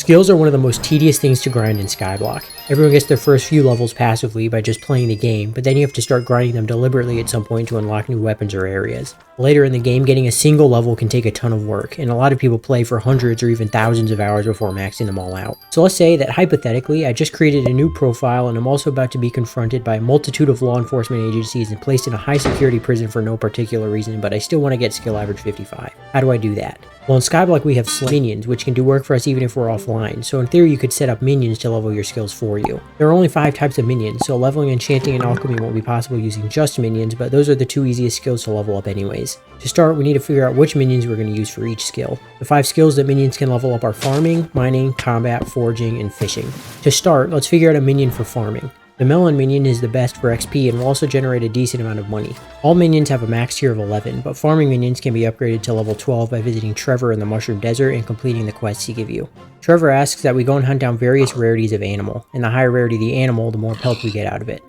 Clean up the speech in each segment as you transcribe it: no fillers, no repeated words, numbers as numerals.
Skills are one of the most tedious things to grind in Skyblock. Everyone gets their first few levels passively by just playing the game, but then you have to start grinding them deliberately at some point to unlock new weapons or areas. Later in the game, getting a single level can take a ton of work, and a lot of people play for hundreds or even thousands of hours before maxing them all out. So let's say that hypothetically, I just created a new profile and I'm also about to be confronted by a multitude of law enforcement agencies and placed in a high security prison for no particular reason, but I still want to get skill average 55. How do I do that? Well, in Skyblock we have minions, which can do work for us even if we're offline, so in theory you could set up minions to level your skills for you. There are only 5 types of minions, so leveling enchanting and alchemy won't be possible using just minions, but those are the 2 easiest skills to level up anyways. To start, we need to figure out which minions we're going to use for each skill. The 5 skills that minions can level up are farming, mining, combat, foraging, and fishing. To start, let's figure out a minion for farming. The Melon minion is the best for XP and will also generate a decent amount of money. All minions have a max tier of 11, but farming minions can be upgraded to level 12 by visiting Trevor in the Mushroom Desert and completing the quests he gives you. Trevor asks that we go and hunt down various rarities of animal, and the higher rarity the animal, the more pelts we get out of it.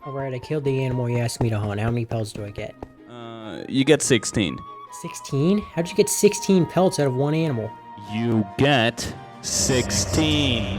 Alright, I killed the animal you asked me to hunt. How many pelts do I get? You get 16. 16? How'd you get 16 pelts out of one animal? You get 16.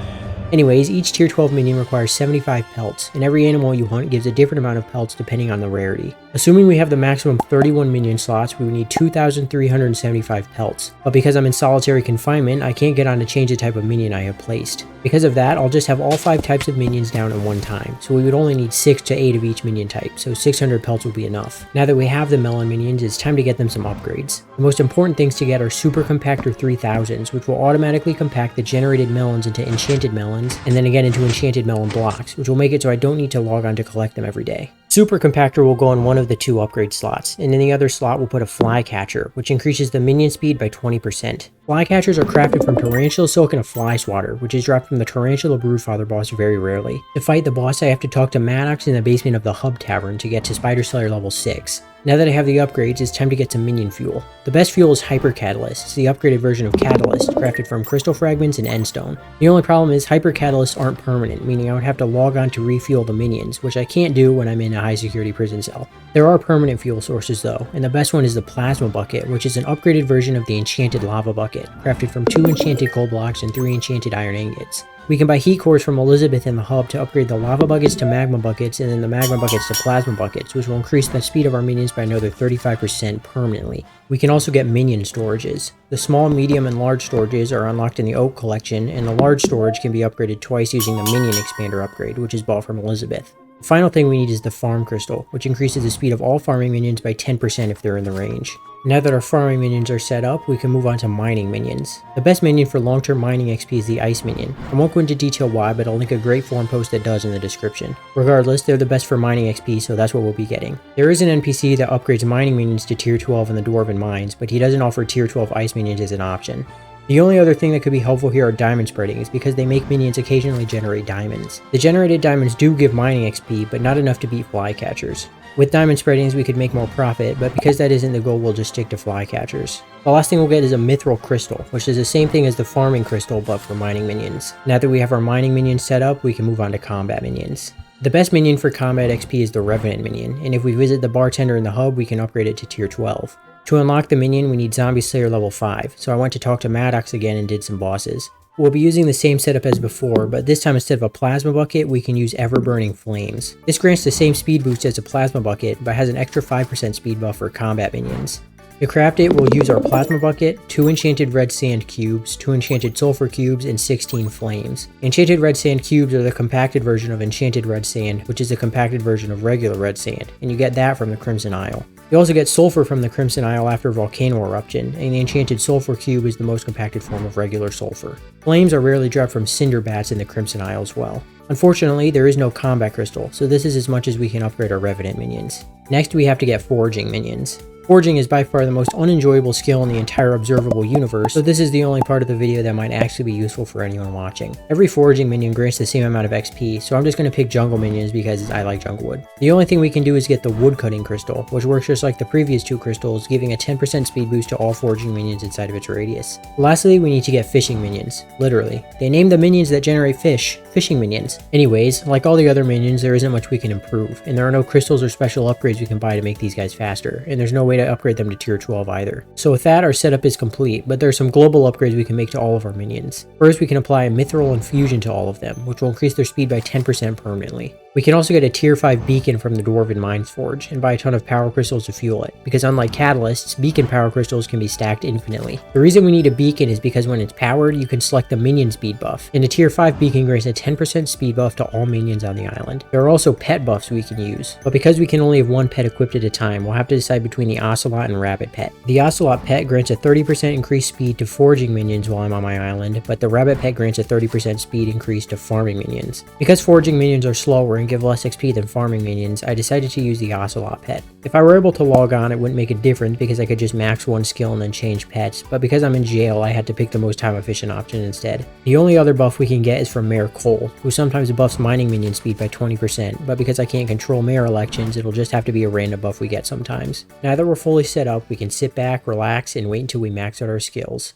Anyways, each tier 12 minion requires 75 pelts, and every animal you hunt gives a different amount of pelts depending on the rarity. Assuming we have the maximum 31 minion slots, we would need 2,375 pelts, but because I'm in solitary confinement, I can't get on to change the type of minion I have placed. Because of that, I'll just have all 5 types of minions down at one time, so we would only need 6 to 8 of each minion type, so 600 pelts will be enough. Now that we have the Melon minions, it's time to get them some upgrades. The most important things to get are Super Compactor 3000s, which will automatically compact the generated melons into enchanted melons, and then again into enchanted melon blocks, which will make it so I don't need to log on to collect them every day. Super Compactor will go on one of the 2 upgrade slots, and in the other slot we'll put a Flycatcher, which increases the minion speed by 20%. Flycatchers are crafted from Tarantula Silk and a Fly Swatter, which is dropped from the Tarantula Broodfather boss very rarely. To fight the boss, I have to talk to Maddox in the basement of the Hub Tavern to get to Spider Slayer level 6. Now that I have the upgrades, it's time to get some minion fuel. The best fuel is Hyper Catalyst. It's the upgraded version of Catalyst, crafted from crystal fragments and endstone. The only problem is Hyper Catalysts aren't permanent, meaning I would have to log on to refuel the minions, which I can't do when I'm in a high security prison cell. There are permanent fuel sources though, and the best one is the Plasma Bucket, which is an upgraded version of the Enchanted Lava Bucket, crafted from 2 enchanted gold blocks and 3 enchanted iron ingots. We can buy heat cores from Elizabeth in the hub to upgrade the lava buckets to magma buckets and then the magma buckets to plasma buckets, which will increase the speed of our minions by another 35% permanently. We can also get minion storages. The small, medium, and large storages are unlocked in the Oak collection, and the large storage can be upgraded twice using the Minion Expander upgrade, which is bought from Elizabeth. The final thing we need is the Farm Crystal, which increases the speed of all farming minions by 10% if they're in the range. Now that our farming minions are set up, we can move on to mining minions. The best minion for long-term mining XP is the Ice Minion. I won't go into detail why, but I'll link a great forum post that does in the description. Regardless, they're the best for mining XP, so that's what we'll be getting. There is an NPC that upgrades mining minions to tier 12 in the Dwarven Mines, but he doesn't offer tier 12 Ice Minions as an option. The only other thing that could be helpful here are diamond spreadings, because they make minions occasionally generate diamonds. The generated diamonds do give mining XP, but not enough to beat flycatchers. With diamond spreadings we could make more profit, but because that isn't the goal, we'll just stick to flycatchers. The last thing we'll get is a mithril crystal, which is the same thing as the farming crystal but for mining minions. Now that we have our mining minions set up, we can move on to combat minions. The best minion for combat XP is the Revenant minion, and if we visit the bartender in the hub, we can upgrade it to tier 12. To unlock the minion, we need Zombie Slayer level 5, so I went to talk to Maddox again and did some bosses. We'll be using the same setup as before, but this time instead of a plasma bucket, we can use ever-burning flames. This grants the same speed boost as a plasma bucket, but has an extra 5% speed buff for combat minions. To craft it, we'll use our plasma bucket, 2 enchanted red sand cubes, 2 enchanted sulfur cubes, and 16 flames. Enchanted red sand cubes are the compacted version of enchanted red sand, which is a compacted version of regular red sand, and you get that from the Crimson Isle. You also get sulfur from the Crimson Isle after volcano eruption, and the enchanted sulfur cube is the most compacted form of regular sulfur. Flames are rarely dropped from cinder bats in the Crimson Isle as well. Unfortunately, there is no combat crystal, so this is as much as we can upgrade our Revenant minions. Next, we have to get Foraging minions. Foraging is by far the most unenjoyable skill in the entire observable universe, so this is the only part of the video that might actually be useful for anyone watching. Every foraging minion grants the same amount of XP, so I'm just going to pick jungle minions because I like jungle wood. The only thing we can do is get the wood cutting crystal, which works just like the previous 2 crystals, giving a 10% speed boost to all foraging minions inside of its radius. Lastly, we need to get fishing minions. Literally. They name the minions that generate fish, fishing minions. Anyways, like all the other minions, there isn't much we can improve, and there are no crystals or special upgrades we can buy to make these guys faster, and there's no way way to upgrade them to tier 12 either. So with that, our setup is complete, but there are some global upgrades we can make to all of our minions. First, we can apply a mithril infusion to all of them, which will increase their speed by 10% permanently. We can also get a tier 5 beacon from the Dwarven Mines Forge and buy a ton of power crystals to fuel it, because unlike catalysts, beacon power crystals can be stacked infinitely. The reason we need a beacon is because when it's powered, you can select the minion speed buff, and a tier 5 beacon grants a 10% speed buff to all minions on the island. There are also pet buffs we can use, but because we can only have one pet equipped at a time, we'll have to decide between the Ocelot and Rabbit pet. The Ocelot pet grants a 30% increased speed to foraging minions while I'm on my island, but the Rabbit pet grants a 30% speed increase to farming minions. Because foraging minions are slower and give less XP than farming minions, I decided to use the Ocelot pet. If I were able to log on, it wouldn't make a difference because I could just max one skill and then change pets, but because I'm in jail, I had to pick the most time efficient option instead. The only other buff we can get is from Mayor Cole, who sometimes buffs mining minion speed by 20%, but because I can't control mayor elections, it'll just have to be a random buff we get sometimes. Now that we're fully set up, we can sit back, relax, and wait until we max out our skills.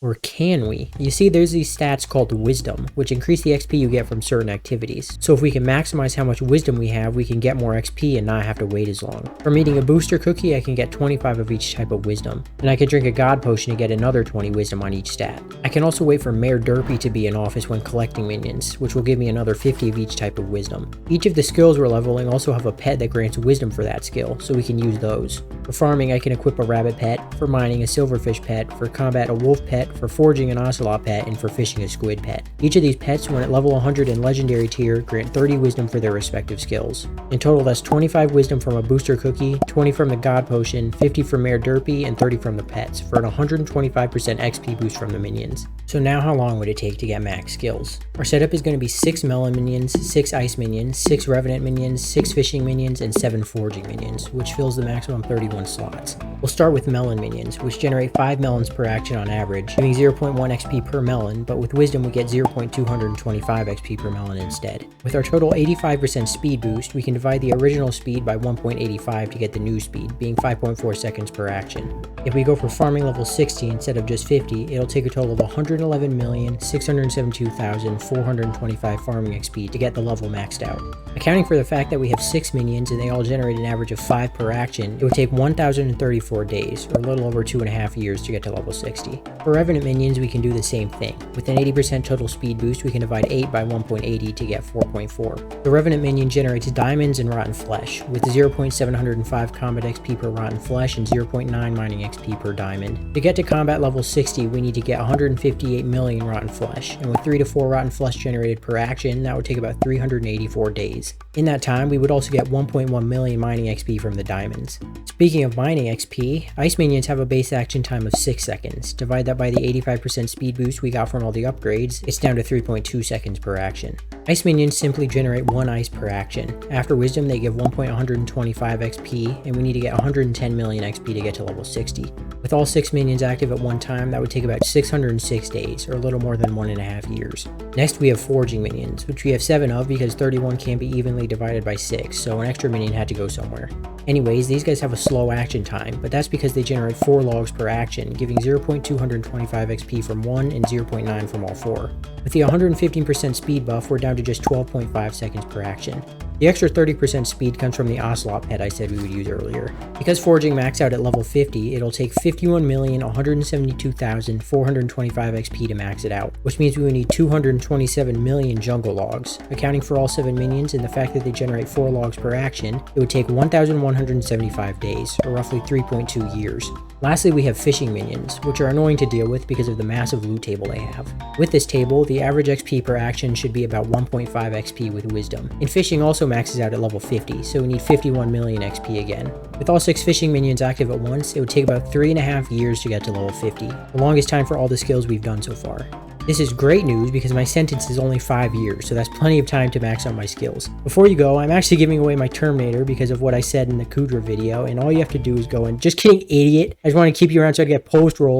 Or can we? You see, there's these stats called Wisdom, which increase the XP you get from certain activities. So if we can maximize how much Wisdom we have, we can get more XP and not have to wait as long. From eating a booster cookie, I can get 25 of each type of Wisdom. And I can drink a God Potion to get another 20 Wisdom on each stat. I can also wait for Mayor Derpy to be in office when collecting minions, which will give me another 50 of each type of Wisdom. Each of the skills we're leveling also have a pet that grants Wisdom for that skill, so we can use those. For farming, I can equip a Rabbit pet, for mining a Silverfish pet, for combat a Wolf pet, for foraging an Ocelot pet, and for fishing a Squid pet. Each of these pets, when at level 100 in Legendary tier, grant 30 Wisdom for their respective skills. In total, that's 25 Wisdom from a booster cookie, 20 from the God Potion, 50 from Mayor Derpy, and 30 from the pets, for an 125% XP boost from the minions. So now how long would it take to get max skills? Our setup is going to be 6 melon minions, 6 ice minions, 6 revenant minions, 6 fishing minions, and 7 foraging minions, which fills the maximum 31 slots. We'll start with melon minions, which generate 5 melons per action on average, giving 0.1 XP per melon, but with wisdom we get 0.225 XP per melon instead. With our total 85% speed boost, we can divide the original speed by 1.85 to get the new speed, being 5.4 seconds per action. If we go for farming level 60 instead of just 50, it'll take a total of 111,672,425 farming XP to get the level maxed out. Accounting for the fact that we have 6 minions and they all generate an average of 5 per action, it would take 1,034 days, or a little over 2.5 years to get to level 60. For revenant minions, we can do the same thing. With an 80% total speed boost, we can divide 8 by 1.80 to get 4.4. The revenant minion generates diamonds and rotten flesh, with 0.705 combat XP per rotten flesh and 0.9 mining XP per diamond. To get to combat level 60, we need to get 158 million rotten flesh, and with 3 to 4 rotten flesh generated per action, that would take about 384 days. In that time, we would also get 1.1 million mining XP from the diamonds. Speaking of mining XP, ice minions have a base action time of 6 seconds. Divide that by the 85% speed boost we got from all the upgrades, it's down to 3.2 seconds per action. Ice minions simply generate 1 ice per action. After wisdom, they give 1.125 XP, and we need to get 110 million XP to get to level 60. With all 6 minions active at one time, that would take about 606 days, or a little more than 1.5 years. Next, we have foraging minions, which we have 7 of because 31 can't be evenly divided by 6, so an extra minion had to go somewhere. Anyways, these guys have a slow action time, but that's because they generate 4 logs per action, giving 0.225 XP from 1 and 0.9 from all 4. With the 115% speed buff, we're down to just 12.5 seconds per action. The extra 30% speed comes from the Ocelot pet I said we would use earlier. Because foraging maxed out at level 50, it'll take 51,172,425 XP to max it out, which means we would need 227 million jungle logs. Accounting for all 7 minions and the fact that they generate 4 logs per action, it would take 1,175 days, or roughly 3.2 years. Lastly, we have fishing minions, which are annoying to deal with because of the massive loot table they have. With this table, the average XP per action should be about 1.5 XP with wisdom. And fishing also maxes out at level 50, so we need 51 million XP again. With all 6 fishing minions active at once, it would take about 3.5 years to get to level 50, the longest time for all the skills we've done so far. This is great news because my sentence is only 5 years, so that's plenty of time to max out my skills. Before you go, I'm actually giving away my Terminator because of what I said in the Kudra video, and all you have to do is go and just kidding, idiot. I just want to keep you around so I get post rolls.